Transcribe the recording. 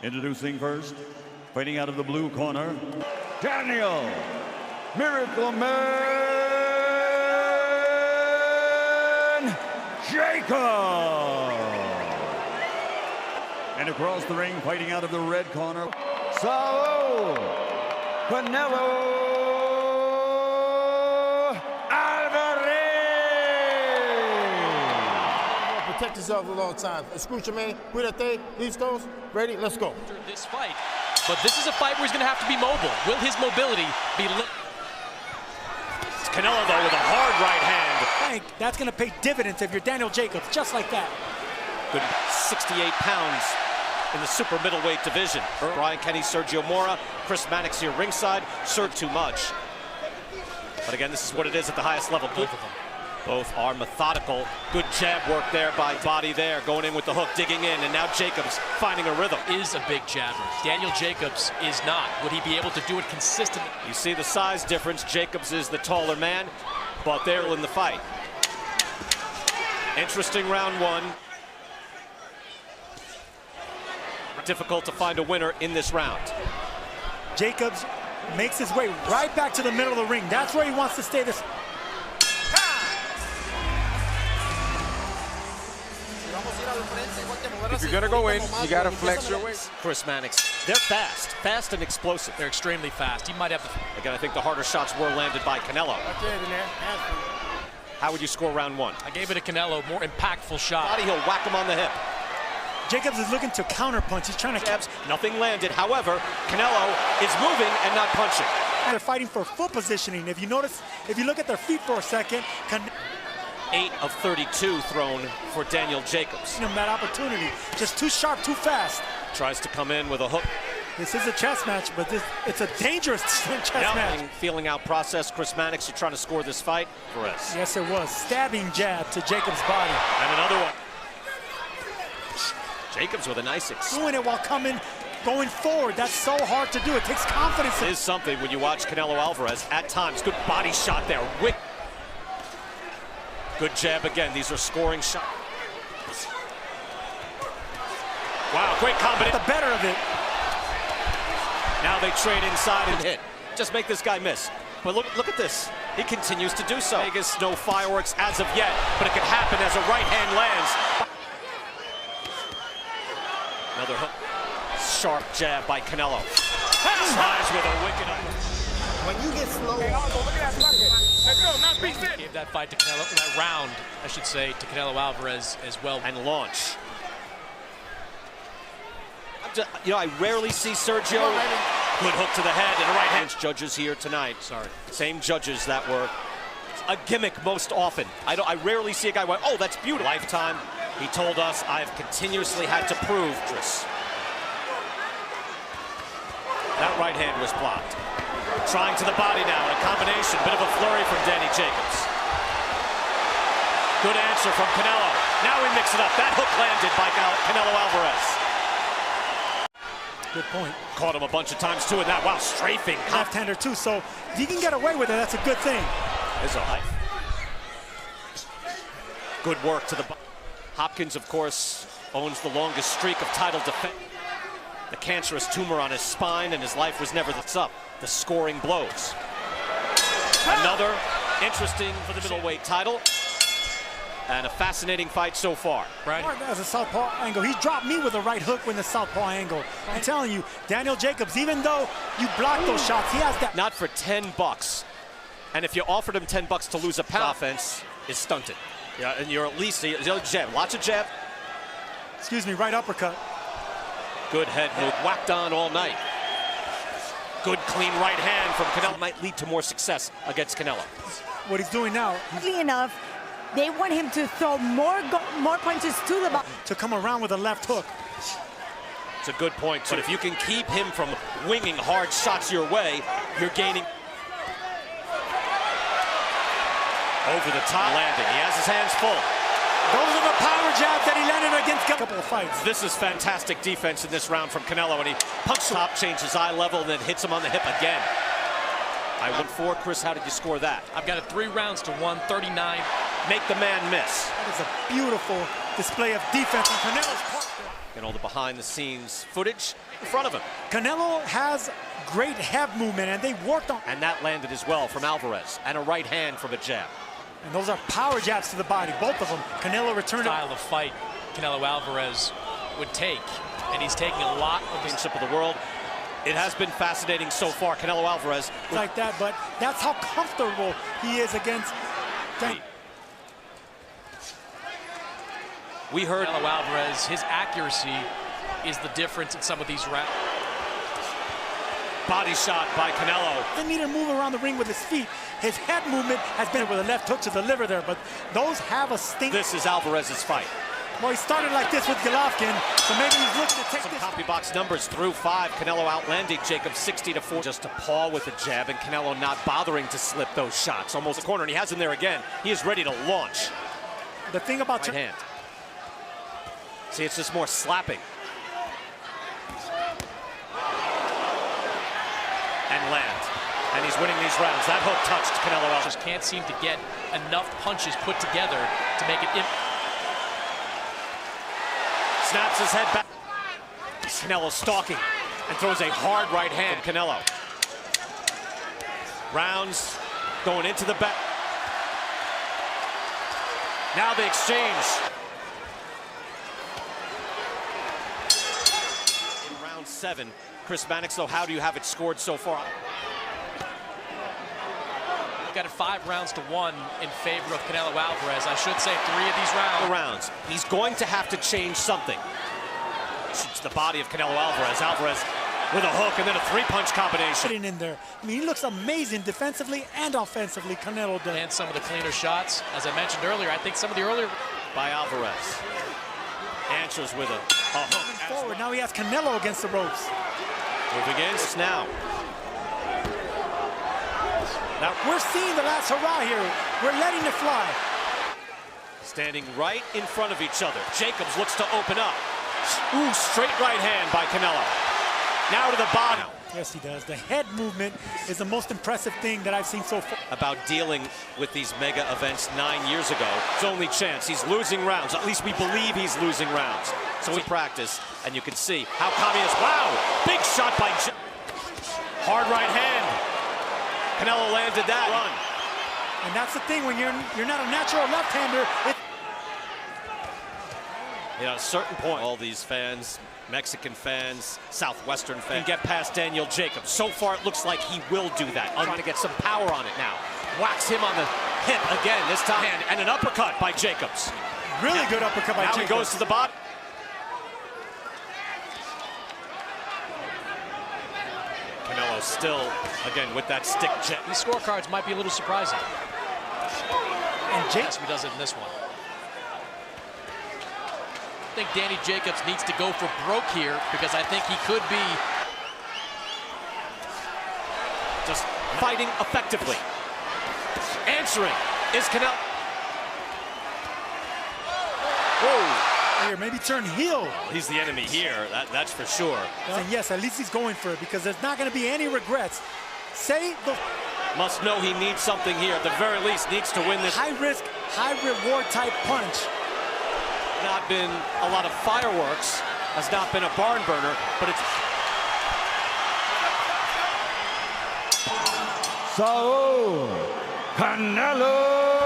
Introducing first, fighting out of the blue corner, Daniel Miracle Man Jacob. And across the ring, fighting out of the red corner, Saul Canelo Alvarez. Protect yourself at all times. Escucha, man. Cuídate. Listos. Ready? Let's go. This fight. But this is a fight where he's going to have to be mobile. Will his mobility be lit? It's Canelo, though, with a hard right hand. That's going to pay dividends if you're Daniel Jacobs, just like that. Good 68 pounds in the super middleweight division. Brian Kenny, Sergio Mora, Chris Mannix here ringside. Served too much. But again, this is what it is at the highest level. Both of them. Both are methodical. Good jab work there by Body there, going in with the hook, digging in, and now Jacobs finding a rhythm. Is a big jabber. Daniel Jacobs is not. Would he be able to do it consistently? You see the size difference. Jacobs is the taller man, but they're in the fight. Interesting round one. Difficult to find a winner in this round. Jacobs makes his way right back to the middle of the ring. That's where he wants to stay. This. If you're gonna go in, you gotta flex your weight. Chris Mannix, they're fast and explosive. They're extremely fast. He might have the... Again, I think the harder shots were landed by Canelo. How would you score round one? I gave it a Canelo, more impactful shot. Body, he'll whack him on the hip. Jacobs is looking to counterpunch. He's trying to... Jabs, nothing landed. However, Canelo is moving and not punching. They're fighting for foot positioning. If you notice, if you look at their feet for a second, 8 of 32 thrown for Daniel Jacobs. That opportunity, just too sharp, too fast. Tries to come in with a hook. This is a chess match, but it's a dangerous chess match. Feeling out process. Chris Mannix, you're trying to score this fight for us. Yes, it was. Stabbing jab to Jacobs' body. And another one. Jacobs with a nice doing it while going forward. That's so hard to do. It takes confidence. It is something when you watch Canelo Alvarez at times. Good body shot there. Good jab again. These are scoring shots. Wow, great combination. The better of it. Now they trade inside and hit. Just make this guy miss. But look at this. He continues to do so. Vegas, no fireworks as of yet, but it could happen as a right hand lands. Another hook. Sharp jab by Canelo. Slides with a wicked When you get slow. Gave that fight to Canelo, that round, I should say, to Canelo Alvarez as well. And launch. I rarely see Sergio. Good hook to the head and a right hand. Judges here tonight. Sorry. Same judges that were a gimmick most often. I rarely see a guy going, oh, that's beautiful. Lifetime. He told us, I've continuously had to prove this. That right hand was blocked. Trying to the body now, a combination, bit of a flurry from Danny Jacobs. Good answer from Canelo. Now we mix it up. That hook landed by Canelo Alvarez. Good point. Caught him a bunch of times too in that. Wow, strafing. Left-hander too, so if you can get away with it, that's a good thing. There's a life. Good work to the body. Hopkins, of course, owns the longest streak of title defense. The cancerous tumor on his spine, and his life was never that's up. The scoring blows. Another interesting for the middleweight title. And a fascinating fight so far. Right. As a southpaw angle. He dropped me with a right hook with the southpaw angle. I'm telling you, Daniel Jacobs, even though you block those shots, he has that. Not for $10. And if you offered him $10 to lose a pound, offense is stunted. Yeah, and you're at least the other jab. Lots of jab. Excuse me, right uppercut. Good head move. Whacked on all night. Good clean right hand from Canelo. Might lead to more success against Canelo. What he's doing now. Oddly enough, they want him to throw more punches to the body. To come around with a left hook. It's a good point, too. But if you can keep him from winging hard shots your way, you're gaining. Over the top landing. He has his hands full. Those are the power jabs that he landed against a couple of fights. This is fantastic defense in this round from Canelo, and he punches top, changes eye level, and then hits him on the hip again. I went 4. Chris, how did you score that? I've got it 3 rounds to 139. Make the man miss. That is a beautiful display of defense on Canelo's part. And all the behind-the-scenes footage in front of him. Canelo has great head movement, and they worked on. And that landed as well from Alvarez, and a right hand from a jab. And those are power jabs to the body, both of them. Canelo returned. Style of fight Canelo Alvarez would take, and he's taking a lot of the Championship of the world. It has been fascinating so far. Canelo Alvarez like that, but that's how comfortable he is against. We heard Canelo Alvarez, his accuracy is the difference in some of these rounds. Body shot by Canelo. Doesn't need to move around the ring with his feet. His head movement has been with a left hook to the liver there, but those have a stink. This is Alvarez's fight. Well, he started like this with Golovkin, so maybe he's looking to take Some this. copy box numbers through 5. Canelo outlanded Jacobs 60-4. Just to Paul with a jab, and Canelo not bothering to slip those shots. Almost a corner, and he has him there again. He is ready to launch. The thing about Right hand. See, it's just more slapping. And land. And he's winning these rounds. That hook touched Canelo Alvarez. Just can't seem to get enough punches put together to make it. Snaps his head back. Canelo stalking and throws a hard right hand. Canelo. Rounds going into the back. Now the exchange. In round 7, Chris Mannix, though, how do you have it scored so far? Got it 5 rounds to 1 in favor of Canelo Alvarez. I should say 3 of these rounds. He's going to have to change something. Shoots the body of Canelo Alvarez. Alvarez with a hook and then a 3-punch combination. In there. I mean, he looks amazing defensively and offensively, Canelo does. And some of the cleaner shots. As I mentioned earlier, I think some of the earlier... By Alvarez. Answers with a hook. Forward. Now he has Canelo against the ropes. Moving in now. Now we're seeing the last hurrah here. We're letting it fly. Standing right in front of each other. Jacobs looks to open up. Ooh, straight right hand by Canelo. Now to the bottom. Yes, he does. The head movement is the most impressive thing that I've seen so far. About dealing with these mega events 9 years ago. His only chance. He's losing rounds. At least we believe he's losing rounds. So we practice, and you can see how calm he is. Wow! Big shot by hard right hand. Canelo landed that run. And that's the thing, when you're not a natural left-hander. At a certain point, all these fans, Mexican fans, Southwestern fans, get past Daniel Jacobs. So far, it looks like he will do that. Trying to get some power on it now. Whacks him on the hip again, this time. And an uppercut by Jacobs. Really good uppercut by Jacobs. Now he goes to the bottom. Canelo still, again, with that stick jab. These scorecards might be a little surprising. And Jacobs does it in this one. I think Danny Jacobs needs to go for broke here because I think he could be just fighting effectively. Answering is Canelo. Whoa. Here, maybe turn heel. He's the enemy here, that's for sure. And yes, at least he's going for it because there's not going to be any regrets. Must know he needs something here. At the very least, needs to win this. High risk, high reward type punch. Not been a lot of fireworks, has not been a barn burner, but it's Saul Canelo